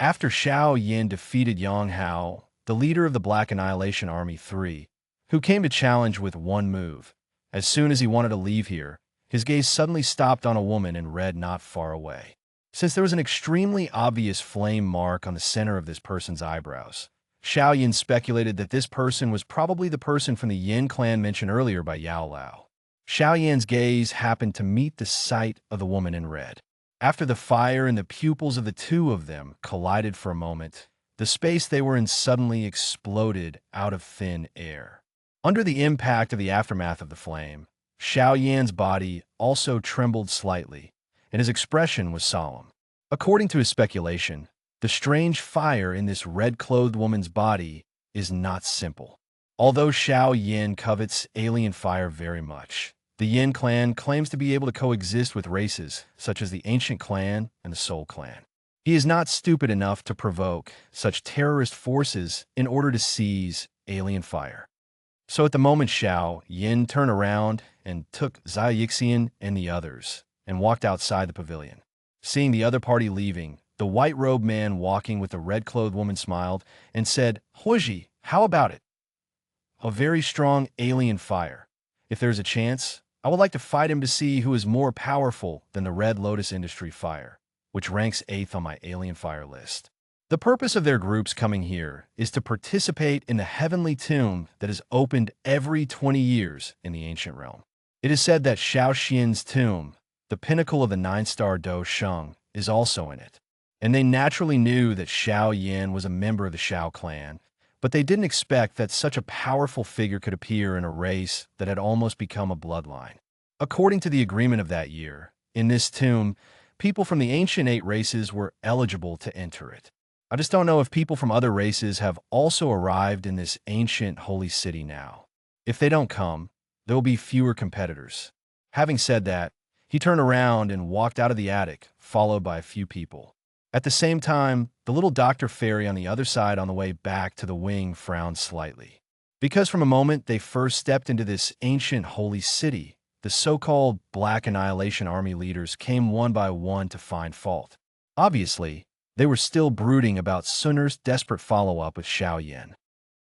After Xiao Yan defeated Yang Hao, the leader of the Black Annihilation Army 3, who came to challenge with one move, as soon as he wanted to leave here, his gaze suddenly stopped on a woman in red not far away. Since there was an extremely obvious flame mark on the center of this person's eyebrows, Xiao Yan speculated that this person was probably the person from the Yin clan mentioned earlier by Yao Lao. Xiao Yan's gaze happened to meet the sight of the woman in red. After the fire and the pupils of the two of them collided for a moment, the space they were in suddenly exploded out of thin air. Under the impact of the aftermath of the flame, Xiao Yan's body also trembled slightly, and his expression was solemn. According to his speculation, the strange fire in this red-clothed woman's body is not simple. Although Xiao Yan covets alien fire very much, the Yin clan claims to be able to coexist with races such as the Ancient Clan and the Soul Clan. He is not stupid enough to provoke such terrorist forces in order to seize alien fire. So at the moment Xiao Yan turned around and took Xia Yixian and the others and walked outside the pavilion. Seeing the other party leaving, the white-robed man walking with the red-clothed woman smiled and said, "Huoji, how about it? A very strong alien fire. If there's a chance, I would like to fight him to see who is more powerful than the Red Lotus Industry fire, which ranks 8th on my alien fire list." The purpose of their groups coming here is to participate in the heavenly tomb that is opened every 20 years in the ancient realm. It is said that Xiao Xian's tomb, the pinnacle of the 9-star Do Sheng, is also in it. And they naturally knew that Xiao Yan was a member of the Xiao clan, but they didn't expect that such a powerful figure could appear in a race that had almost become a bloodline. According to the agreement of that year, in this tomb, people from the ancient 8 races were eligible to enter it. I just don't know if people from other races have also arrived in this ancient holy city now. If they don't come, there will be fewer competitors. Having said that, he turned around and walked out of the attic, followed by a few people. At the same time, the little Dr. Fairy on the other side on the way back to the wing frowned slightly. Because from a moment they first stepped into this ancient holy city, the so-called Black Annihilation Army leaders came one by one to find fault. Obviously, they were still brooding about Sun'er's desperate follow-up with Xiao Yan.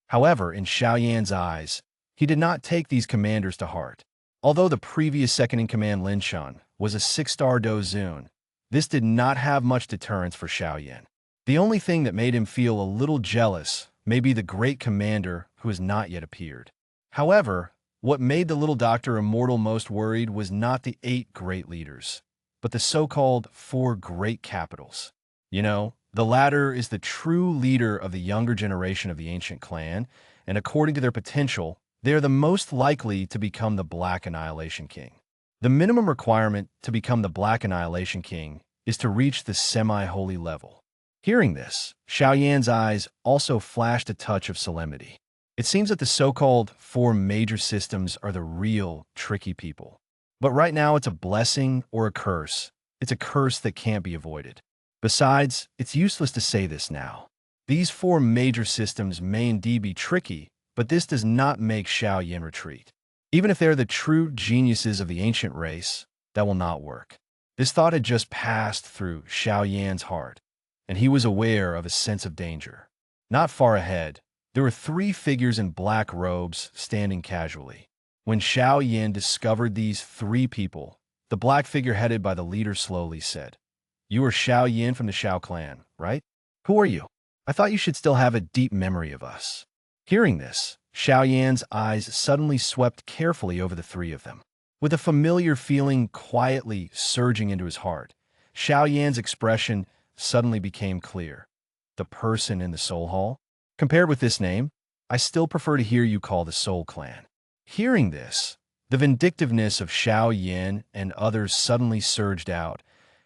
However, in Xiao Yan's eyes, he did not take these commanders to heart. Although the previous second-in-command Lin Shan was a 6-star Do Zun, this did not have much deterrence for Xiao Yan. The only thing that made him feel a little jealous may be the great commander who has not yet appeared. However, what made the little doctor immortal most worried was not the 8 great leaders, but the so-called 4 great capitals. You know, the latter is the true leader of the younger generation of the ancient clan, and according to their potential, they are the most likely to become the Black Annihilation King. The minimum requirement to become the Black Annihilation King is to reach the semi-holy level. Hearing this, Xiao Yan's eyes also flashed a touch of solemnity. It seems that the so-called 4 major systems are the real tricky people. But right now it's a blessing or a curse. It's a curse that can't be avoided. Besides, it's useless to say this now. These 4 major systems may indeed be tricky, but this does not make Xiao Yan retreat. Even if they're the true geniuses of the ancient race, that will not work. This thought had just passed through Xiao Yan's heart, and he was aware of a sense of danger. Not far ahead, there were 3 figures in black robes standing casually. When Xiao Yan discovered these 3 people, the black figure headed by the leader slowly said, "You are Xiao Yan from the Xiao clan, right? Who are you? I thought you should still have a deep memory of us." Hearing this, Xiao Yan's eyes suddenly swept carefully over the 3 of them. With a familiar feeling quietly surging into his heart, Xiao Yan's expression suddenly became clear. The person in the Soul Hall? Compared with this name, I still prefer to hear you call the Soul Clan. Hearing this, the vindictiveness of Xiao Yan and others suddenly surged out,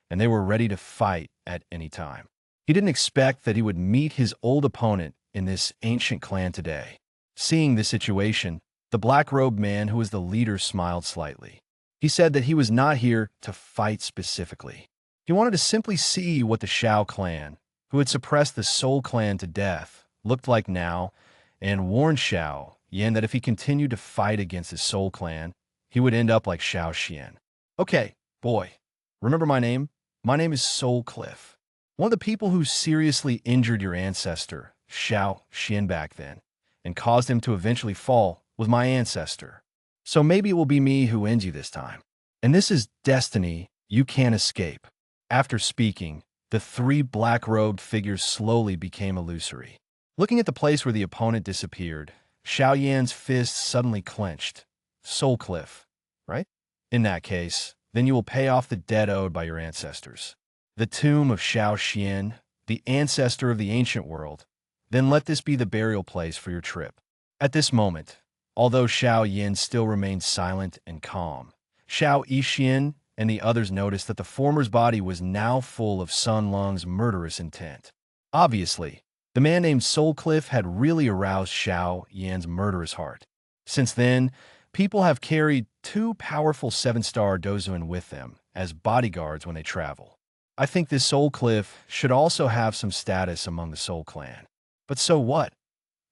and they were ready to fight at any time. He didn't expect that he would meet his old opponent in this ancient clan today. Seeing the situation, the black-robed man who was the leader smiled slightly. He said that he was not here to fight specifically. He wanted to simply see what the Xiao clan, who had suppressed the Soul clan to death, looked like now, and warned Xiao Yan that if he continued to fight against his Soul clan, he would end up like Xiao Xian. "Okay, boy, remember my name? My name is Soul Cliff. one of the people who seriously injured your ancestor, Xiao Yan back then, and caused him to eventually fall, was my ancestor. So maybe it will be me who ends you this time. And this is destiny you can't escape." After speaking, the three black-robed figures slowly became illusory. Looking at the place where the opponent disappeared, Xiao Yan's fist suddenly clenched. "Soul Cliff, right? In that case, then you will pay off the debt owed by your ancestors. The tomb of Xiao Yan, the ancestor of the ancient world. Then let this be the burial place for your trip." At this moment, although Xiao Yan still remained silent and calm, Xiao Yixian and the others noticed that the former's body was now full of Sun Lung's murderous intent. Obviously, the man named Soul Cliff had really aroused Xiao Yan's murderous heart. Since then, people have carried two powerful 7-star Dozuan with them as bodyguards when they travel. I think this Soul Cliff should also have some status among the Soul Clan. But so what?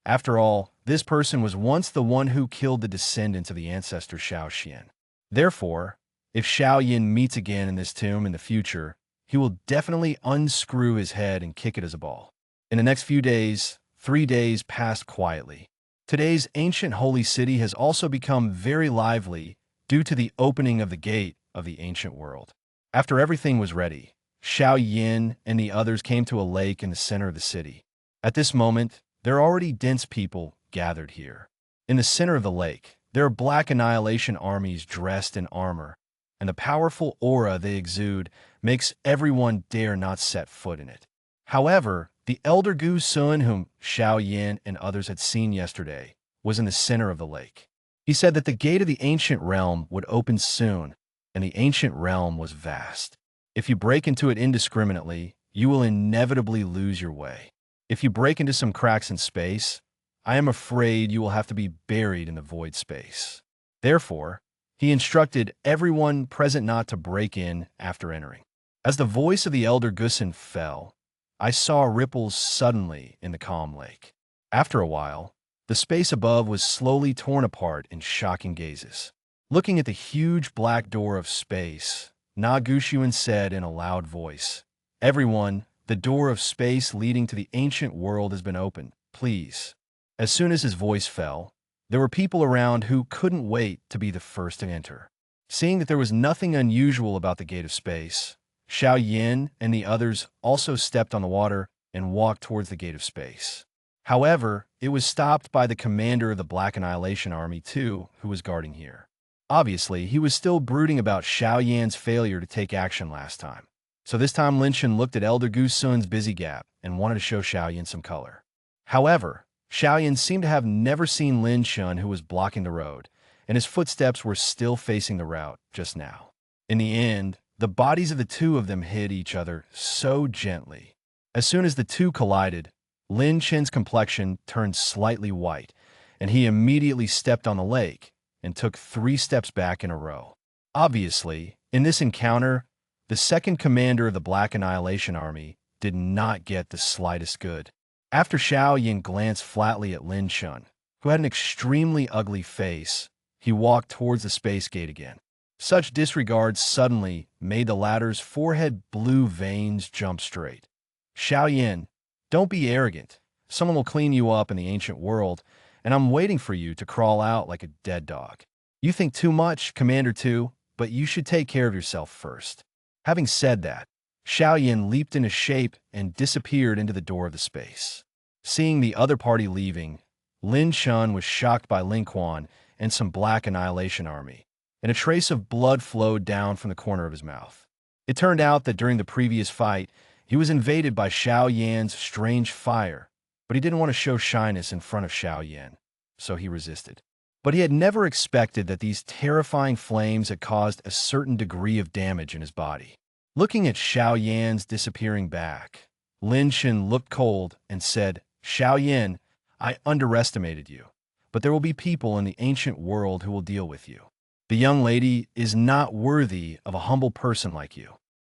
After all, this person was once the one who killed the descendants of the ancestor Xiao Yan. Therefore, if Xiao Yan meets again in this tomb in the future, he will definitely unscrew his head and kick it as a ball. In the next few days, 3 days passed quietly. Today's ancient holy city has also become very lively due to the opening of the gate of the ancient world. After everything was ready, Xiao Yan and the others came to a lake in the center of the city. At this moment, there are already dense people gathered here. In the center of the lake, there are black annihilation armies dressed in armor, and the powerful aura they exude makes everyone dare not set foot in it. However, the elder Gu Sun, whom Xiao Yan and others had seen yesterday, was in the center of the lake. He said that the gate of the ancient realm would open soon, and the ancient realm was vast. If you break into it indiscriminately, you will inevitably lose your way. If you break into some cracks in space, I am afraid you will have to be buried in the void space. Therefore, he instructed everyone present not to break in after entering. As the voice of the elder Gusin fell, I saw ripples suddenly in the calm lake. After a while, the space above was slowly torn apart in shocking gazes. Looking at the huge black door of space, Na Gushuan said in a loud voice, "Everyone, the door of space leading to the ancient world has been opened, please." As soon as his voice fell, there were people around who couldn't wait to be the first to enter. Seeing that there was nothing unusual about the gate of space, Xiao Yan and the others also stepped on the water and walked towards the gate of space. However, it was stopped by the commander of the Black Annihilation Army too, who was guarding here. Obviously, he was still brooding about Xiao Yan's failure to take action last time. So this time Lin Shen looked at Elder Gu Sun's busy gap and wanted to show Xiao Yan some color. However, Xiao Yan seemed to have never seen Lin Shen, who was blocking the road, and his footsteps were still facing the route just now. In the end, the bodies of the two of them hit each other so gently. As soon as the two collided, Lin Shen's complexion turned slightly white, and he immediately stepped on the lake and took 3 steps back in a row. Obviously, in this encounter, the second commander of the Black Annihilation Army did not get the slightest good. After Xiao Yan glanced flatly at Lin Shen, who had an extremely ugly face, he walked towards the space gate again. Such disregard suddenly made the latter's forehead blue veins jump straight. "Xiao Yan, don't be arrogant. Someone will clean you up in the ancient world, and I'm waiting for you to crawl out like a dead dog. You think too much, Commander 2, but you should take care of yourself first." Having said that, Xiao Yan leaped into shape and disappeared into the door of the space. Seeing the other party leaving, Lin Shen was shocked by Lin Quan and some Black Annihilation Army, and a trace of blood flowed down from the corner of his mouth. It turned out that during the previous fight, he was invaded by Xiao Yan's strange fire, but he didn't want to show shyness in front of Xiao Yan, so he resisted. But he had never expected that these terrifying flames had caused a certain degree of damage in his body. Looking at Xiao Yan's disappearing back, Lin Shen looked cold and said, "Xiao Yan, I underestimated you, but there will be people in the ancient world who will deal with you. The young lady is not worthy of a humble person like you."